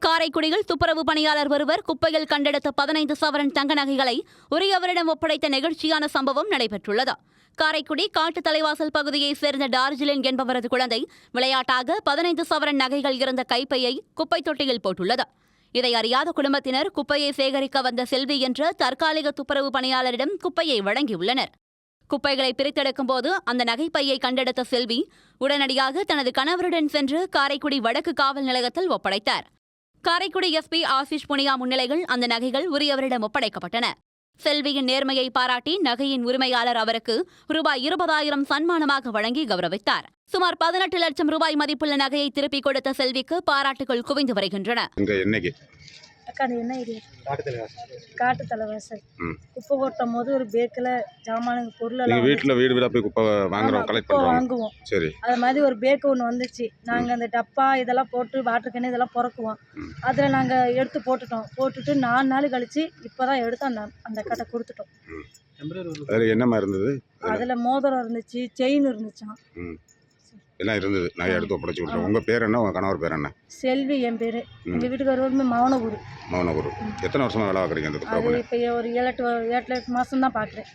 காரைக்குடியில் துப்புரவு பணியாளர் ஒருவர் குப்பையில் கண்டெடுத்த 15 சவரன் தங்க நகைகளை உரியவரிடம் ஒப்படைத்த நெகிழ்ச்சியான சம்பவம் நடைபெற்றுள்ளது. காரைக்குடி காட்டு தலைவாசல் பகுதியைச் சேர்ந்த டார்ஜிலின் என்பவரது குழந்தை விளையாட்டாக 15 சவரன் நகைகள் இருந்த கைப்பையை குப்பை தொட்டியில் போட்டுள்ளது. இதை அறியாத குடும்பத்தினர் குப்பையை சேகரிக்க வந்த செல்வி என்ற தற்காலிக துப்புரவு பணியாளரிடம் குப்பையை வழங்கியுள்ளனர். குப்பைகளை பிரித்தெடுக்கும் போது அந்த நகைப்பையை கண்டெடுத்த செல்வி உடனடியாக தனது கணவருடன் சென்று காரைக்குடி வடக்கு காவல் நிலையத்தில் ஒப்படைத்தார். காரைக்குடி எஸ்பி ஆசிஷ் புனியா முன்னிலையில் அந்த நகைகள் உரியவரிடம் ஒப்படைக்கப்பட்டன. செல்வியின் நேர்மையை பாராட்டி நகையின் உரிமையாளர் அவருக்கு ரூபாய் 20,000 சன்மானமாக வழங்கி கௌரவித்தார். சுமார் 18 லட்சம் ரூபாய் மதிப்புள்ள நகையை திருப்பிக் கொடுத்த செல்விக்கு பாராட்டுகள் குவிந்து வருகின்றன. காட்டு தலைவாசல் குப்பை கொட்டும் போது ஒரு பேக்கில் ஜாமானுங்க பொருள் வீடு போய் குப்பை வாங்குவோம். சரி, அது மாதிரி ஒரு பேக்கு ஒன்று வந்துச்சு. நாங்கள் அந்த டப்பா இதெல்லாம் போட்டு வாட்டர் கேன் இதெல்லாம் பிறக்குவோம். அதில் நாங்கள் எடுத்து போட்டுட்டு 4 நாள் கழிச்சு இப்போதான் எடுத்து அந்த கட்டை கொடுத்துட்டோம். என்னமா இருந்தது? அதில் மோதிரம் இருந்துச்சு, செயின் இருந்துச்சான், எல்லாம் இருந்தது. நான் எடுத்து ஒப்படைச்சு விட்டுறேன். உங்கள் பேர் என்ன? உங்கள் கணவர் பேர் என்ன? செல்வி என் பேர். எங்கள் வீட்டுக்காரர் வந்து மௌனகுரு. எத்தனை வருஷமா வேலை பார்க்குறீங்க? அது இப்போ ஒரு 7-8 மாதம் தான் பார்க்குறேன்.